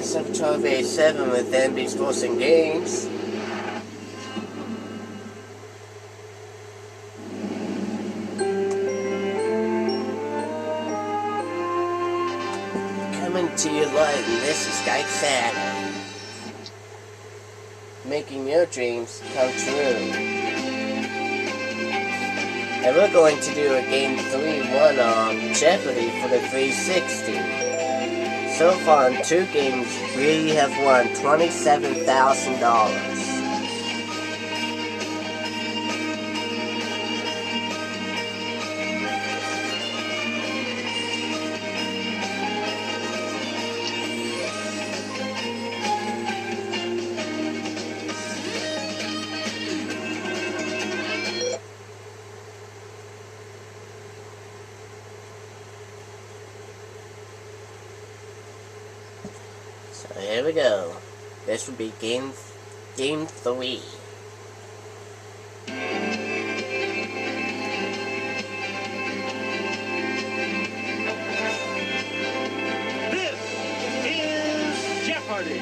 next of 1287 with NB Sports and Games. Coming to you live, and this is Skype Saturday. Making your dreams come true. And we're going to do a game 3-1 on Jeopardy for the 360. So far in 2 games, we have won $27,000. So here we go. This would be game 3. This is Jeopardy!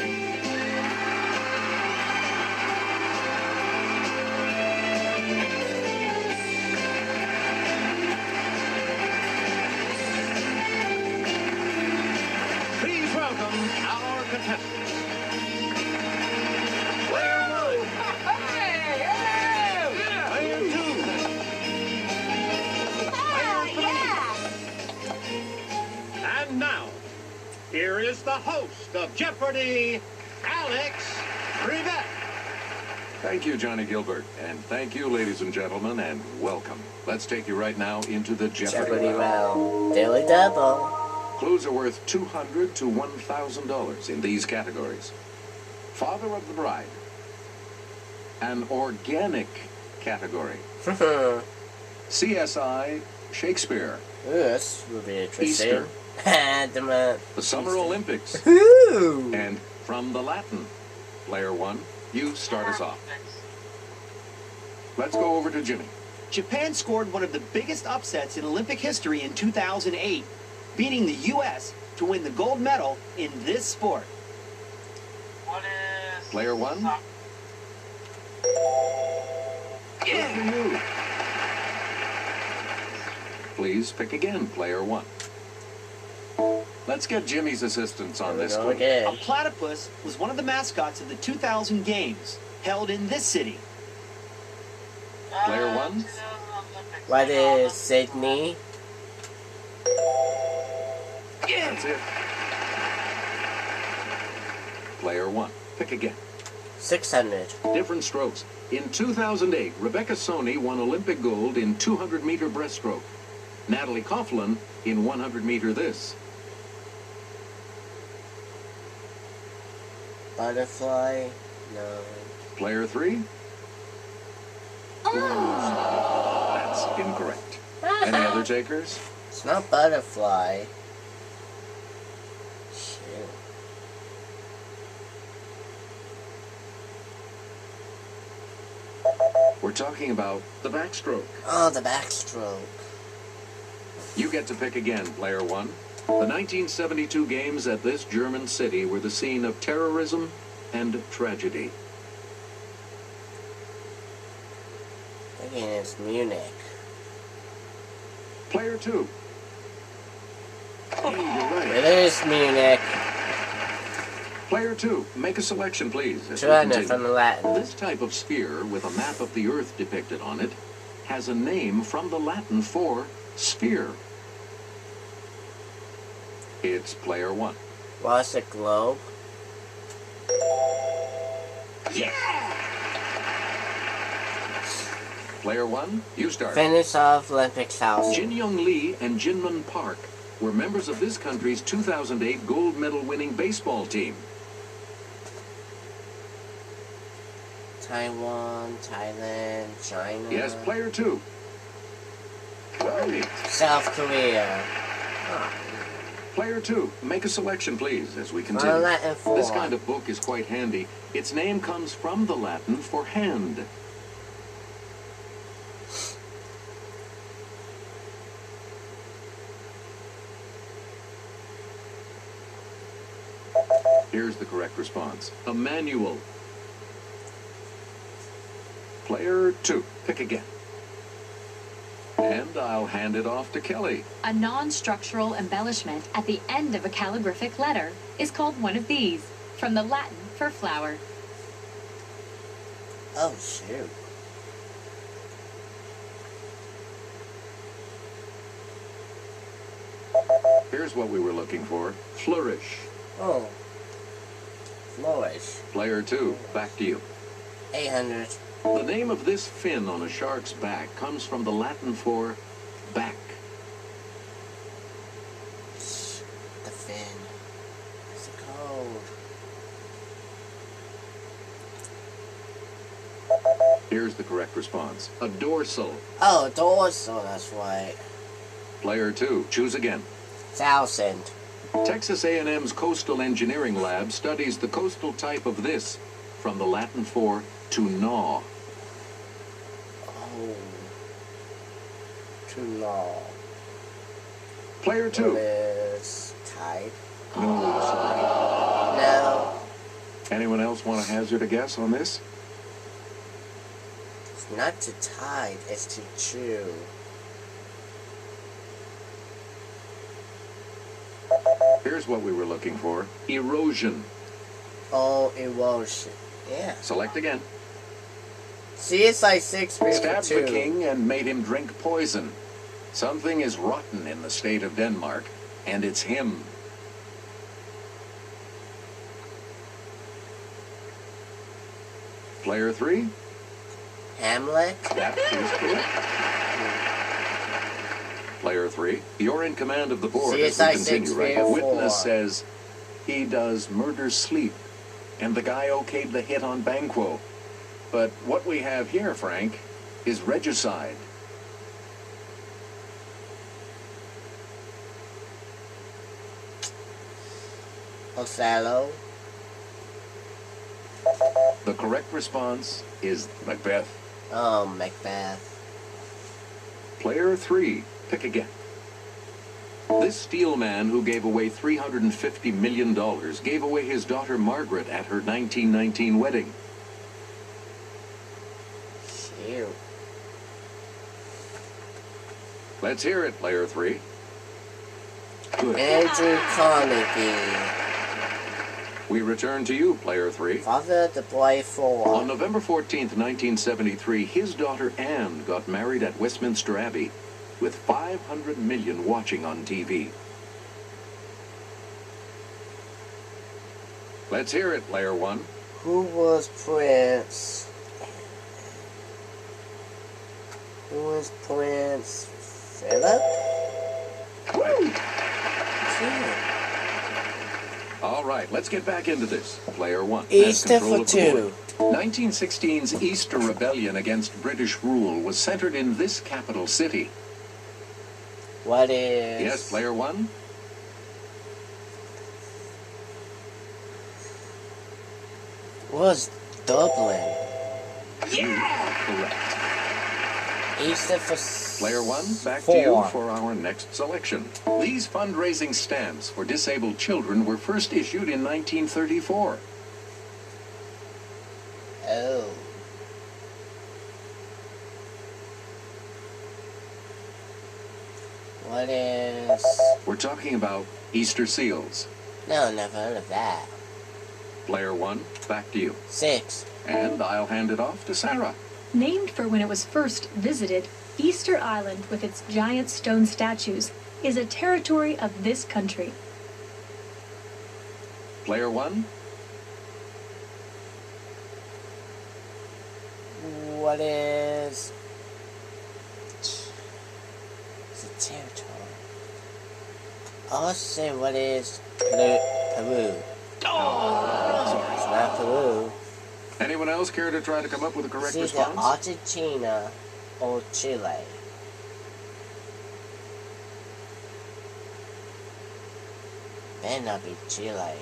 Please welcome our contestants. Player 1. Player 2. Player 3. And now, here is the host of Jeopardy, Alex Rivette. Thank you, Johnny Gilbert. And thank you, ladies and gentlemen, and welcome. Let's take you right now into the Jeopardy round. Daily double. Clues are worth $200 to $1,000 in these categories. Father of the bride. An organic category. CSI Shakespeare. Ooh, this will be interesting. Easter. The Summer Olympics. Ooh. And from the Latin. Player 1, you start us off. Let's go over to Jimmy. Japan scored one of the biggest upsets in Olympic history in 2008, beating the U.S. to win the gold medal in this sport. What is... Player 1. Good for you. Please pick again, Player 1. Let's get Jimmy's assistance on this one. A platypus was one of the mascots of the 2000 games, held in this city. Player 1. What is Sydney? That's it. Player 1. Pick again. 600. Different strokes. In 2008, Rebecca Soni won Olympic gold in 200-meter breaststroke. Natalie Coughlin in 100-meter this. Butterfly? No. Player 3. That's incorrect. Any other takers? It's not butterfly. Shit. We're talking about the backstroke. Oh, the backstroke. You get to pick again, Player 1. The 1972 games at this German city were the scene of terrorism and tragedy. Thinking it's Munich. Player 2. Hey, you're right. It is Munich. Player 2, make a selection, please. as we 200 continue. from the Latin. This type of sphere with a map of the Earth depicted on it has a name from the Latin for sphere. It's Player 1. What's a globe? Yes. Player 1, you start. Finish off Olympics house. Jin Young Lee and Jinmun Park were members of this country's 2008 gold medal winning baseball team. Taiwan, Thailand, China. Yes, Player 2. Right. South Korea. Player 2, make a selection, please, as we Well, continue. Latin for. This kind of book is quite handy. Its name comes from the Latin for hand. Here's the correct response. A manual. Player 2. Pick again. And I'll hand it off to Kelly. A non-structural embellishment at the end of a calligraphic letter is called one of these, from the Latin for flower. Oh, shoot. Here's what we were looking for. Flourish. Oh. Flourish. Player 2. Back to you. 800. The name of this fin on a shark's back comes from the Latin for back. The fin. It's cold. Here's the correct response. A dorsal. Oh, dorsal, that's right. Player 2. Choose again. 1,000. Texas A&M's Coastal Engineering Lab studies the coastal type of this, from the Latin for to gnaw. Oh. Too long. Player 2. Is type. No. No. Anyone else want to hazard a guess on this? It's not to type, it's to chew. Here's what we were looking for. Erosion. Oh, erosion. Yeah. Select again. See, it's like Shakespeare for Stabbed two. the king and made him drink poison. Something is rotten in the state of Denmark, and it's him. Player 3. Hamlet? That is correct. Player 3. You're in command of the board as we CSI continue, right? 634. Witness says he does murder sleep, and the guy okayed the hit on Banquo. But what we have here, Frank, is regicide. Othello? The correct response is Macbeth. Oh, Macbeth. Player 3. Pick again. This steel man who gave away $350 million gave away his daughter Margaret at her 1919 wedding. Shoot. Let's hear it, Player 3. Good. Andrew Carnegie. We return to you, Player 3. Father of the Boy 4. On November 14th, 1973, his daughter Anne got married at Westminster Abbey, with 500 million watching on TV. Let's hear it, Player 1. Who was Prince? Who was Prince Philip? Shit. All right, let's get back into this. Player 1. has Easter control for of the two. board. 1916's Easter Rebellion against British rule was centered in this capital city. What is... Yes, Player 1? Was Dublin? You are correct. Easter for... Player 1, back 4. to you for our next selection. These fundraising stamps for disabled children were first issued in 1934. Oh. What is... We're talking about Easter seals. No, never heard of that. Player 1, back to you. 6. And I'll hand it off to Sarah. Named for when it was first visited, Easter Island, with its giant stone statues, is a territory of this country. Player 1, What is... It's a territory. I'll say what is Peru. It's not Peru. anyone else care to try to come up with a correct It's either response? Argentina or Chile. Better not be Chile.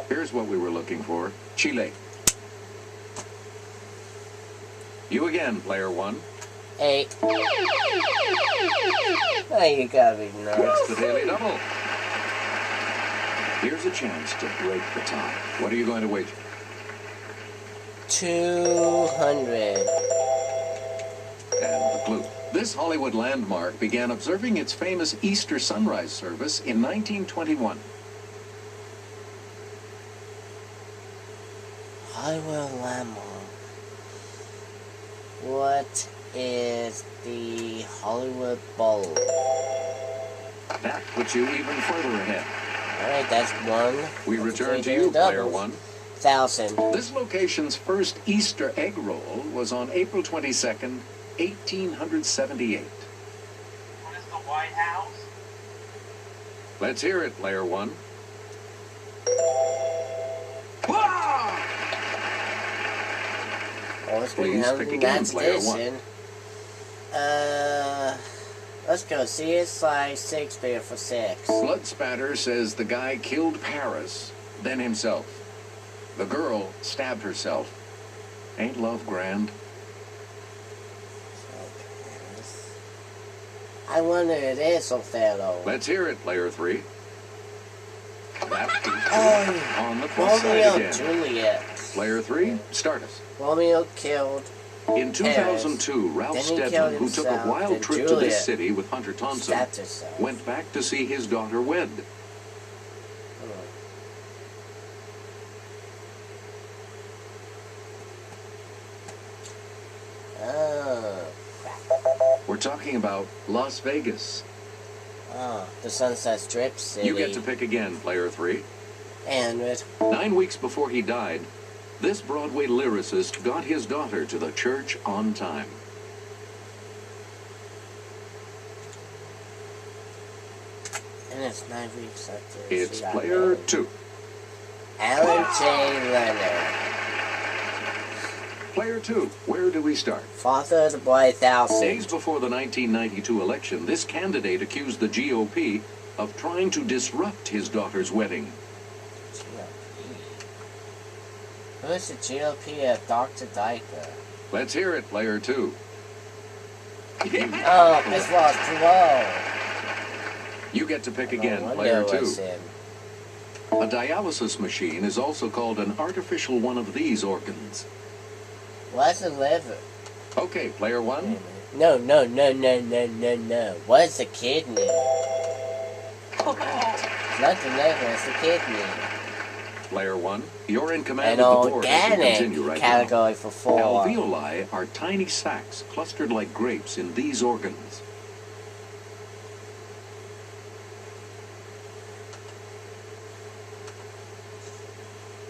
Here's what we were looking for. Chile. You again, Player 1. 8. Oh, you gotta be It's nice. the Daily Double. Here's a chance to break the tie. What are you going to wager? 200. And the clue. This Hollywood landmark began observing its famous Easter sunrise service in 1921. Hollywood landmark. What is the Hollywood Bowl? That puts you even further ahead. Alright, that's one. We That's return to three you, player doubles. 1. 1,000. This location's first Easter egg roll was on April 22nd, 1878. What is the White House? Let's hear it, player 1. Oh, it's Please gonna pick have again, that player edition. Let's go. See, it's like Shakespeare for 6. Blood Spatter says the guy killed Paris, then himself. The girl stabbed herself. Ain't love grand? I wonder it is Othello. Let's hear it, player 3. That Oh, on the plus side Romeo again. Juliet. Player 3, start us. Romeo killed. In 2002, Ralph Then he killed Steadman, who took a himself, wild then trip to Juliet this city with Hunter Thompson, Stabbed herself. went back to see his daughter wed. Oh, We're talking about Las Vegas. oh, the Sunset Strip City. You get to pick again, player 3. And it. 9 weeks before he died, this Broadway lyricist got his daughter to the church on time. And it's 9 weeks after. It's she got player married. 2. Alan J. Leonard. Player 2, where do we start? Father of the Boy 1000. Days before the 1992 election, this candidate accused the GOP of trying to disrupt his daughter's wedding. Who is the GOP of Dr. Diaper? Let's hear it, player 2. Oh, this was Perot. You get to pick again, No player wonder it was 2. him. A dialysis machine is also called an artificial one of these organs. What's the liver? Okay, player 1. No. What is the kidney? It's not the liver, it's the kidney. Player 1, you're in command An of the board as we continue organic right category for 4. now. Alveoli are tiny sacs clustered like grapes in these organs.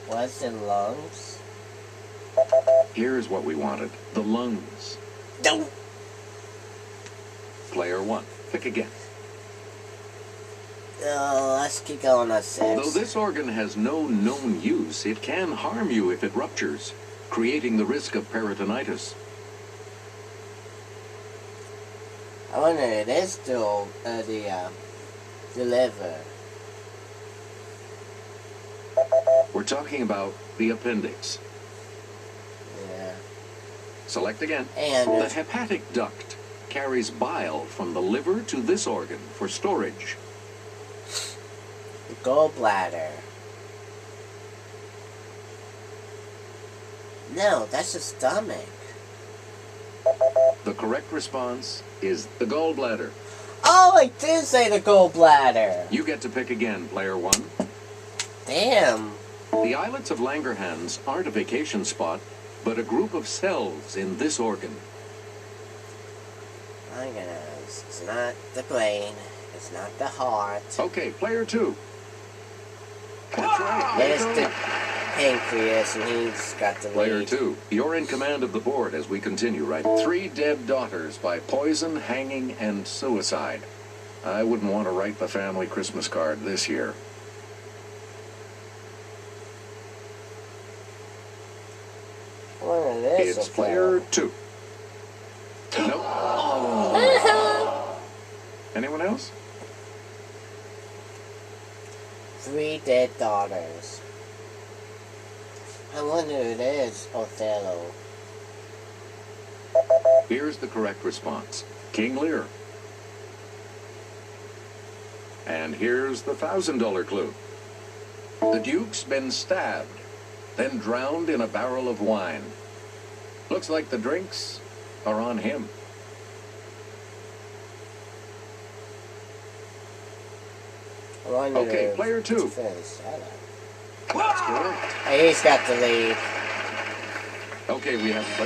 What's the lungs? Here's what we wanted, the lungs. No. Player 1, pick again. Let's keep going on 6. Though this organ has no known use, it can harm you if it ruptures, creating the risk of peritonitis. I wonder it is still the liver. We're talking about the appendix. Yeah. Select again. And The hepatic duct carries bile from the liver to this organ for storage. the gallbladder. No, that's the stomach. The correct response is the gallbladder. Oh, I did say the gallbladder. You get to pick again, player 1. Damn. The islets of Langerhans aren't a vacation spot, but a group of cells in this organ. My goodness. It's not the brain. It's not the heart. Okay, player 2. That's right. It's the pancreas, and he's got the Player lead. 2, you're in command of the board as we continue, right? 3 dead daughters by poison, hanging, and suicide. I wouldn't want to write the family Christmas card this year. What is It's it? player 2. Nope. Oh. Anyone else? 3 dead daughters. I wonder who it is, Othello. Here's the correct response. King Lear. And here's the $1,000 clue. The Duke's been stabbed, then drowned in a barrel of wine. Looks like the drinks are on him. Okay, player 2. That's correct. He's got the lead. Okay, we have player